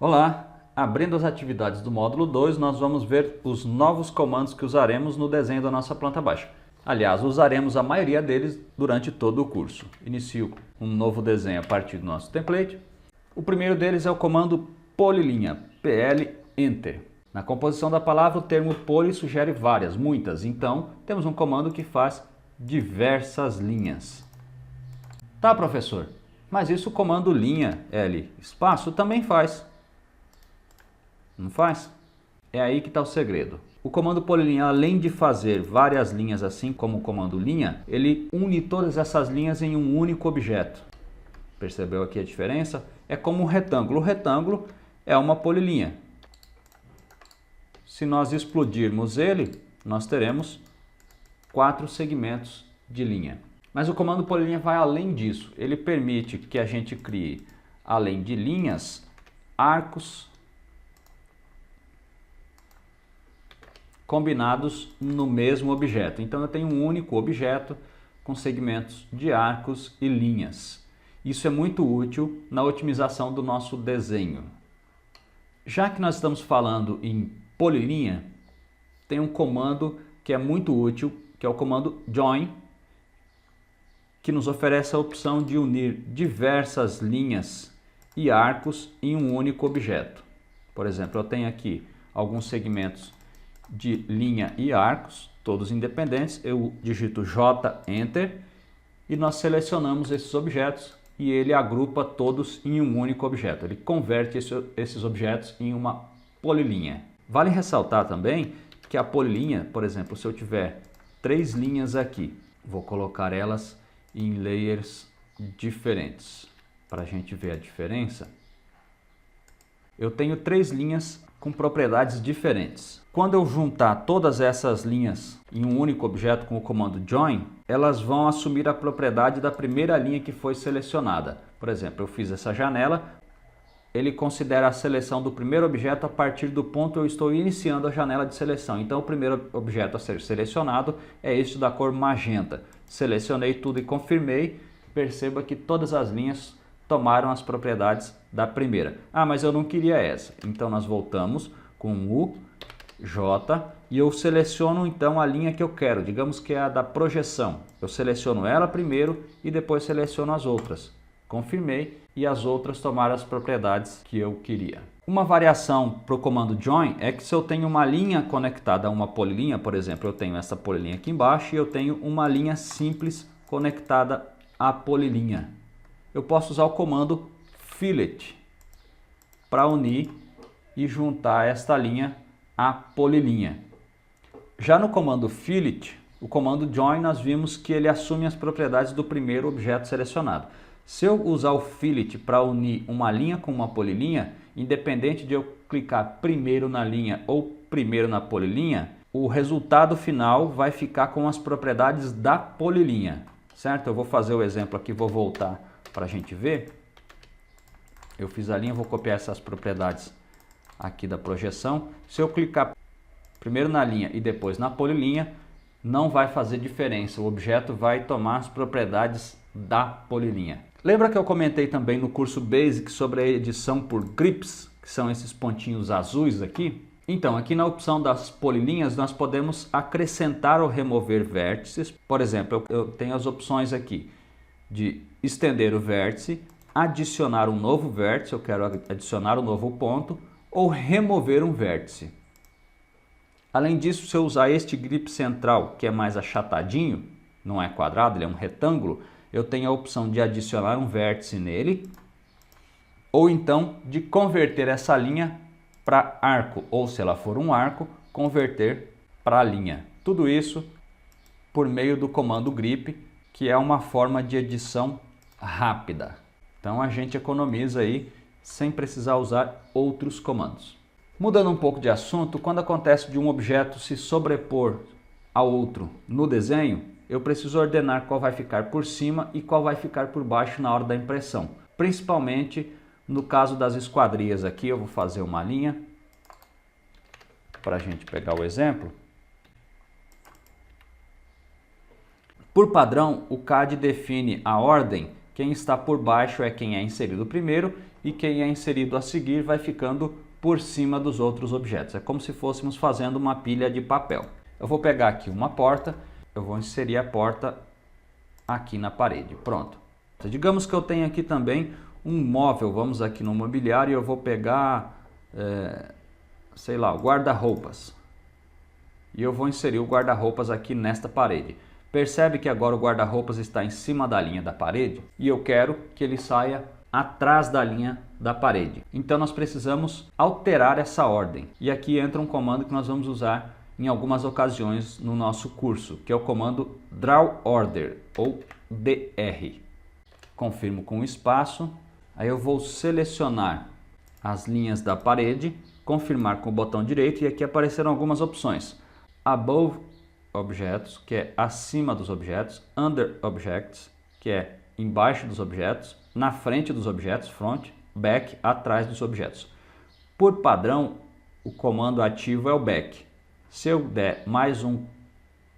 Olá! Abrindo as atividades do módulo 2, nós vamos ver os novos comandos que usaremos no desenho da nossa planta baixa. Aliás, usaremos a maioria deles durante todo o curso. Inicio um novo desenho a partir do nosso template. O primeiro deles é o comando polilinha, PL Enter. Na composição da palavra, o termo poly sugere várias, muitas. Então, temos um comando que faz diversas linhas. Tá, professor? Mas isso o comando linha, L, espaço, também faz. Não faz? É aí que está o segredo. O comando polilinha, além de fazer várias linhas assim como o comando linha, ele une todas essas linhas em um único objeto. Percebeu aqui a diferença? É como um retângulo. O retângulo é uma polilinha. Se nós explodirmos ele, nós teremos 4 segmentos de linha. Mas o comando polilinha vai além disso. Ele permite que a gente crie, além de linhas, arcos combinados no mesmo objeto. Então eu tenho um único objeto com segmentos de arcos e linhas. Isso é muito útil na otimização do nosso desenho. Já que nós estamos falando em polilinha, tem um comando que é muito útil, que é o comando join, que nos oferece a opção de unir diversas linhas e arcos em um único objeto. Por exemplo, eu tenho aqui alguns segmentos de linha e arcos, todos independentes. Eu digito J, Enter, e nós selecionamos esses objetos e ele agrupa todos em um único objeto. Ele converte esses objetos em uma polilinha. Vale ressaltar também que a polilinha, por exemplo, se eu tiver 3 linhas aqui, vou colocar elas em layers diferentes para a gente ver a diferença. Eu tenho 3 linhas com propriedades diferentes. Quando eu juntar todas essas linhas em um único objeto com o comando join, elas vão assumir a propriedade da primeira linha que foi selecionada. Por exemplo, eu fiz essa janela, ele considera a seleção do primeiro objeto a partir do ponto que eu estou iniciando a janela de seleção. Então o primeiro objeto a ser selecionado é este da cor magenta. Selecionei tudo e confirmei. Perceba que todas as linhas tomaram as propriedades da primeira. Ah, mas eu não queria essa. Então nós voltamos com o J e eu seleciono então a linha que eu quero. Digamos que é a da projeção. Eu seleciono ela primeiro e depois seleciono as outras. Confirmei e as outras tomaram as propriedades que eu queria. Uma variação para o comando join é que se eu tenho uma linha conectada a uma polilinha, por exemplo, eu tenho essa polilinha aqui embaixo e eu tenho uma linha simples conectada à polilinha. Eu posso usar o comando fillet para unir e juntar esta linha à polilinha. Já no comando fillet, o comando join, nós vimos que ele assume as propriedades do primeiro objeto selecionado. Se eu usar o fillet para unir uma linha com uma polilinha, independente de eu clicar primeiro na linha ou primeiro na polilinha, o resultado final vai ficar com as propriedades da polilinha, certo? Eu vou fazer o exemplo aqui, vou voltar para a gente ver. Eu fiz a linha, vou copiar essas propriedades aqui da projeção. Se eu clicar primeiro na linha e depois na polilinha, não vai fazer diferença. O objeto vai tomar as propriedades da polilinha. Lembra que eu comentei também no curso Basic sobre a edição por grips, que são esses pontinhos azuis aqui? Então, aqui na opção das polilinhas, nós podemos acrescentar ou remover vértices. Por exemplo, eu tenho as opções aqui de estender o vértice, adicionar um novo vértice, eu quero adicionar um novo ponto, ou remover um vértice. Além disso, se eu usar este grip central, que é mais achatadinho, não é quadrado, ele é um retângulo, eu tenho a opção de adicionar um vértice nele, ou então de converter essa linha para arco, ou se ela for um arco, converter para linha. Tudo isso por meio do comando grip, que é uma forma de edição rápida. Então a gente economiza aí sem precisar usar outros comandos. Mudando um pouco de assunto, quando acontece de um objeto se sobrepor a outro no desenho, eu preciso ordenar qual vai ficar por cima e qual vai ficar por baixo na hora da impressão. Principalmente no caso das esquadrias aqui, eu vou fazer uma linha para a gente pegar o exemplo. Por padrão, o CAD define a ordem, quem está por baixo é quem é inserido primeiro e quem é inserido a seguir vai ficando por cima dos outros objetos. É como se fôssemos fazendo uma pilha de papel. Eu vou pegar aqui uma porta, eu vou inserir a porta aqui na parede. Pronto. Digamos que eu tenho aqui também um móvel, vamos aqui no mobiliário e eu vou pegar, sei lá, o guarda-roupas. E eu vou inserir o guarda-roupas aqui nesta parede. Percebe que agora o guarda-roupas está em cima da linha da parede e eu quero que ele saia atrás da linha da parede. Então nós precisamos alterar essa ordem. E aqui entra um comando que nós vamos usar em algumas ocasiões no nosso curso, que é o comando Draw Order, ou DR. Confirmo com o espaço, aí eu vou selecionar as linhas da parede, confirmar com o botão direito e aqui aparecerão algumas opções. Above Objetos, que é acima dos objetos, Under Objects, que é embaixo dos objetos, na frente dos objetos, Front, Back, atrás dos objetos. Por padrão, o comando ativo é o Back. Se eu der mais um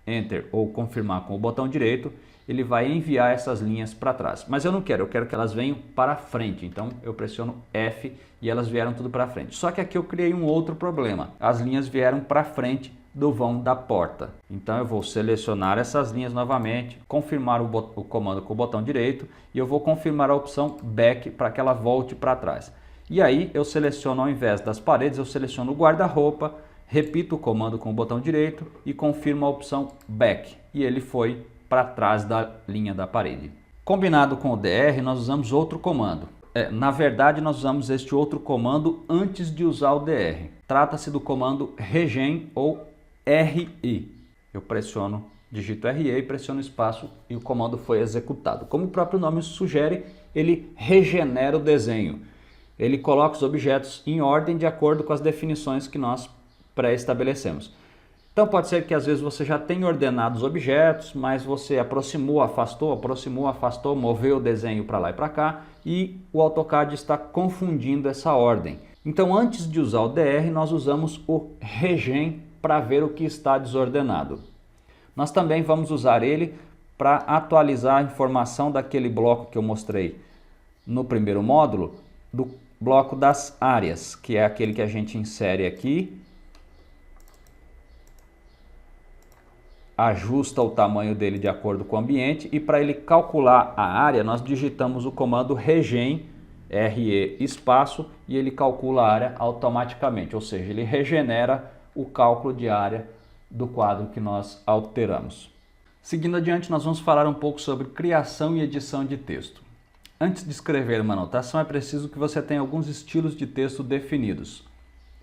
Enter ou confirmar com o botão direito, ele vai enviar essas linhas para trás. Mas eu não quero, eu quero que elas venham para frente. Então eu pressiono F e elas vieram tudo para frente. Só que aqui eu criei um outro problema. As linhas vieram para frente do vão da porta. Então eu vou selecionar essas linhas novamente, confirmar o comando com o botão direito e eu vou confirmar a opção Back para que ela volte para trás. E aí eu seleciono, ao invés das paredes, eu seleciono o guarda-roupa, repito o comando com o botão direito e confirmo a opção Back. E ele foi para trás da linha da parede. Combinado com o DR, nós usamos outro comando. Na verdade, nós usamos este outro comando antes de usar o DR. Trata-se do comando regen ou RE. Eu pressiono, digito RE e pressiono espaço e o comando foi executado. Como o próprio nome sugere, ele regenera o desenho. Ele coloca os objetos em ordem de acordo com as definições que nós pré-estabelecemos. Então pode ser que às vezes você já tenha ordenado os objetos, mas você aproximou, afastou, moveu o desenho para lá e para cá e o AutoCAD está confundindo essa ordem. Então antes de usar o DR, nós usamos o regen para ver o que está desordenado. Nós também vamos usar ele para atualizar a informação daquele bloco que eu mostrei no primeiro módulo, do bloco das áreas, que é aquele que a gente insere aqui, ajusta o tamanho dele de acordo com o ambiente e para ele calcular a área nós digitamos o comando regen, RE espaço, e ele calcula a área automaticamente, ou seja, ele regenera o cálculo de área do quadro que nós alteramos. Seguindo adiante, nós vamos falar um pouco sobre criação e edição de texto. Antes de escrever uma anotação, é preciso que você tenha alguns estilos de texto definidos.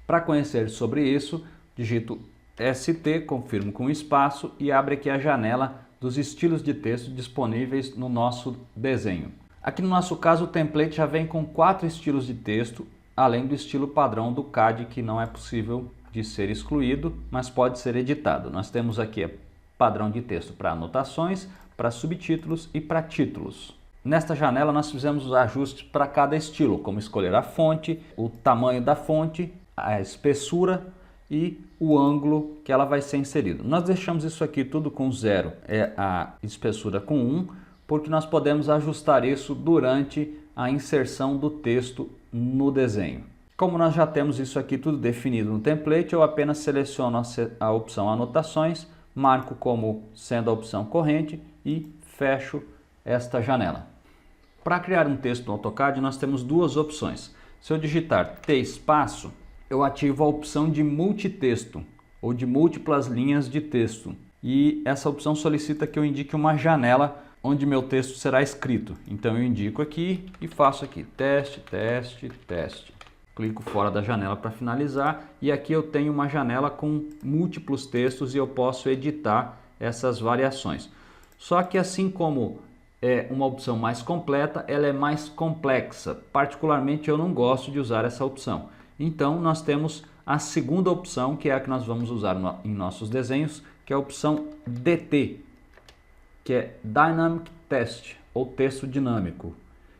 Para conhecer sobre isso, digito ST, confirmo com espaço e abre aqui a janela dos estilos de texto disponíveis no nosso desenho. Aqui no nosso caso, o template já vem com 4 estilos de texto, além do estilo padrão do CAD, que não é possível de ser excluído, mas pode ser editado. Nós temos aqui padrão de texto para anotações, para subtítulos e para títulos. Nesta janela nós fizemos os ajustes para cada estilo, como escolher a fonte, o tamanho da fonte, a espessura e o ângulo que ela vai ser inserida. Nós deixamos isso aqui tudo com 0, a espessura com 1, porque nós podemos ajustar isso durante a inserção do texto no desenho. Como nós já temos isso aqui tudo definido no template, eu apenas seleciono a opção anotações, marco como sendo a opção corrente e fecho esta janela. Para criar um texto no AutoCAD, nós temos duas opções. Se eu digitar T espaço, eu ativo a opção de multitexto ou de múltiplas linhas de texto. E essa opção solicita que eu indique uma janela onde meu texto será escrito. Então eu indico aqui e faço aqui teste, teste, teste. Clico fora da janela para finalizar e aqui eu tenho uma janela com múltiplos textos e eu posso editar essas variações. Só que assim como é uma opção mais completa, ela é mais complexa. Particularmente eu não gosto de usar essa opção. Então nós temos a segunda opção, que é a que nós vamos usar em nossos desenhos, que é a opção DT, que é Dynamic Text ou texto dinâmico.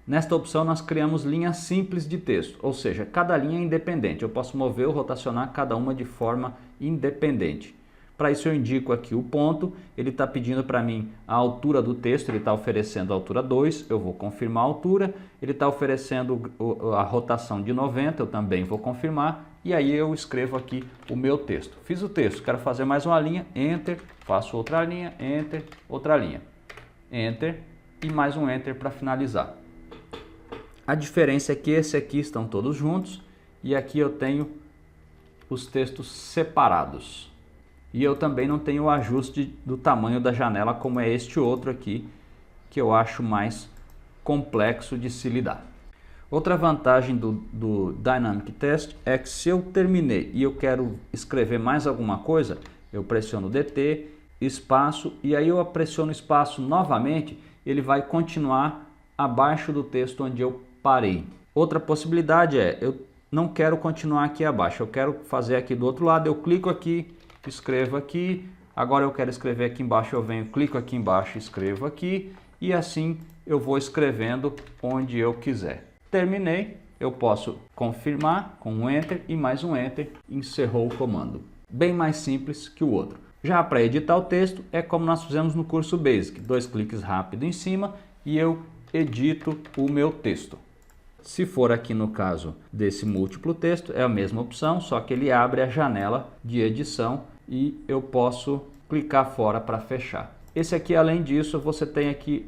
Nesta opção nós criamos linhas simples de texto, ou seja, cada linha é independente. Eu posso mover ou rotacionar cada uma de forma independente. Para isso eu indico aqui o ponto, ele está pedindo para mim a altura do texto, ele está oferecendo a altura 2, eu vou confirmar a altura, ele está oferecendo a rotação de 90, eu também vou confirmar, e aí eu escrevo aqui o meu texto. Fiz o texto, quero fazer mais uma linha, Enter, faço outra linha, Enter, outra linha, Enter e mais um Enter para finalizar. A diferença é que esse aqui estão todos juntos e aqui eu tenho os textos separados. E eu também não tenho o ajuste do tamanho da janela como é este outro aqui, que eu acho mais complexo de se lidar. Outra vantagem do Dynamic Text é que se eu terminei e eu quero escrever mais alguma coisa, eu pressiono DT, espaço, e aí eu pressiono espaço novamente, ele vai continuar abaixo do texto onde eu parei. Outra possibilidade é, eu não quero continuar aqui abaixo, eu quero fazer aqui do outro lado, eu clico aqui, escrevo aqui, agora eu quero escrever aqui embaixo, eu venho, clico aqui embaixo, escrevo aqui, e assim eu vou escrevendo onde eu quiser. Terminei, eu posso confirmar com um Enter e mais um Enter, encerrou o comando. Bem mais simples que o outro. Já para editar o texto, é como nós fizemos no curso Basic, 2 cliques rápido em cima e eu edito o meu texto. Se for aqui no caso desse múltiplo texto, é a mesma opção, só que ele abre a janela de edição e eu posso clicar fora para fechar. Esse aqui, além disso, você tem aqui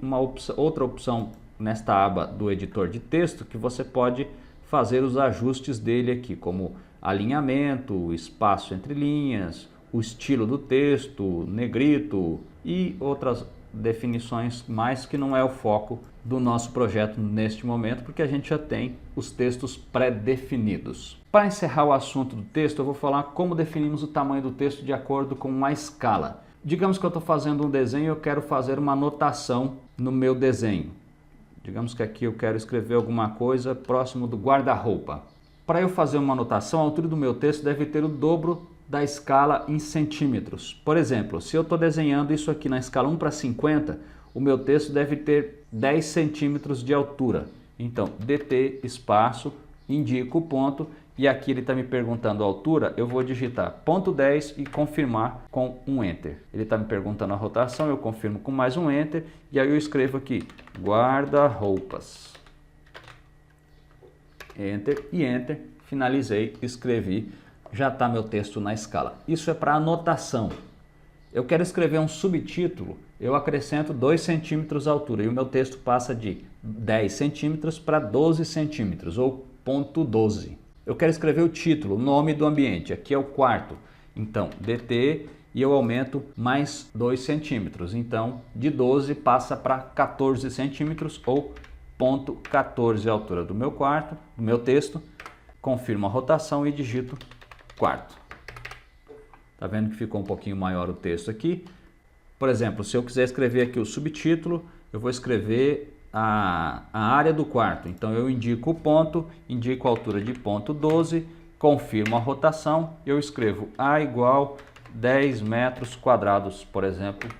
outra opção nesta aba do editor de texto que você pode fazer os ajustes dele aqui, como alinhamento, espaço entre linhas, o estilo do texto, negrito e outras definições mais que não é o foco do nosso projeto neste momento, porque a gente já tem os textos pré-definidos. Para encerrar o assunto do texto, eu vou falar como definimos o tamanho do texto de acordo com uma escala. Digamos que eu estou fazendo um desenho e eu quero fazer uma anotação no meu desenho. Digamos que aqui eu quero escrever alguma coisa próximo do guarda-roupa. Para eu fazer uma anotação, a altura do meu texto deve ter o dobro da escala em centímetros. Por exemplo, se eu estou desenhando isso aqui na escala 1:50, o meu texto deve ter 10 centímetros de altura. Então, DT, espaço, indico o ponto e aqui ele está me perguntando a altura, eu vou digitar ponto 10 e confirmar com um Enter. Ele está me perguntando a rotação, eu confirmo com mais um Enter e aí eu escrevo aqui, guarda-roupas. Enter e Enter, finalizei, escrevi, já está meu texto na escala. Isso é para anotação. Eu quero escrever um subtítulo, eu acrescento 2 centímetros de altura e o meu texto passa de 10 centímetros para 12 centímetros, ou ponto 12. Eu quero escrever o título, o nome do ambiente, aqui é o quarto. Então, DT e eu aumento mais 2 centímetros. Então, de 12 passa para 14 centímetros ou ponto 14 a altura do meu quarto, do meu texto. Confirmo a rotação e digito quarto. Tá vendo que ficou um pouquinho maior o texto aqui? Por exemplo, se eu quiser escrever aqui o subtítulo, eu vou escrever a área do quarto. Então eu indico o ponto, indico a altura de ponto 12, confirmo a rotação, eu escrevo A igual 10 metros quadrados, por exemplo,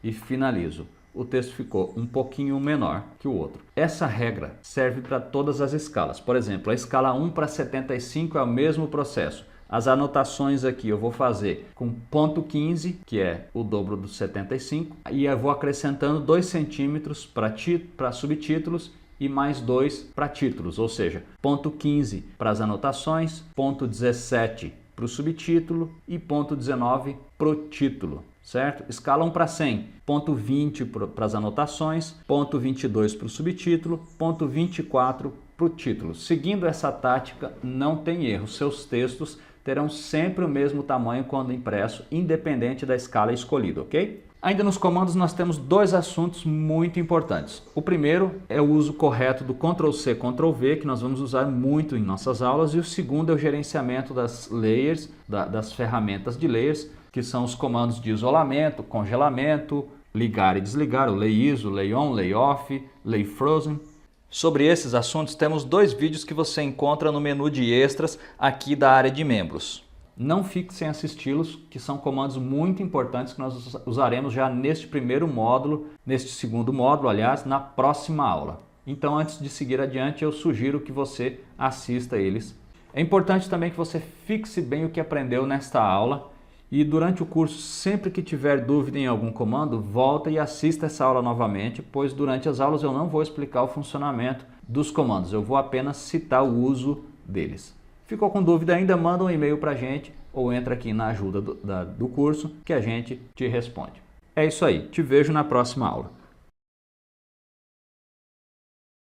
e finalizo. O texto ficou um pouquinho menor que o outro. Essa regra serve para todas as escalas. Por exemplo, a escala 1:75 é o mesmo processo. As anotações aqui eu vou fazer com ponto 15, que é o dobro do 75, e eu vou acrescentando 2 centímetros para subtítulos e mais 2 para títulos, ou seja, ponto 15 para as anotações, ponto 17 para o subtítulo e ponto 19 para o título, certo? Escala 1:100, ponto 20 para as anotações, ponto 22 para o subtítulo, ponto 24 para o título. Seguindo essa tática, não tem erro, seus textos terão sempre o mesmo tamanho quando impresso, independente da escala escolhida, ok? Ainda nos comandos nós temos 2 assuntos muito importantes. O primeiro é o uso correto do Ctrl+C, Ctrl+V, que nós vamos usar muito em nossas aulas, e o segundo é o gerenciamento das layers, das ferramentas de layers, que são os comandos de isolamento, congelamento, ligar e desligar, o lay ISO, lay on, lay off, lay frozen. Sobre esses assuntos temos 2 vídeos que você encontra no menu de extras aqui da área de membros. Não fique sem assisti-los, que são comandos muito importantes que nós usaremos já neste primeiro módulo, neste segundo módulo, aliás, na próxima aula. Então, antes de seguir adiante, eu sugiro que você assista eles. É importante também que você fixe bem o que aprendeu nesta aula E durante o curso, sempre que tiver dúvida em algum comando, volta e assista essa aula novamente, pois durante as aulas eu não vou explicar o funcionamento dos comandos, eu vou apenas citar o uso deles. Ficou com dúvida ainda? Manda um e-mail para a gente ou entra aqui na ajuda do curso que a gente te responde. É isso aí, te vejo na próxima aula.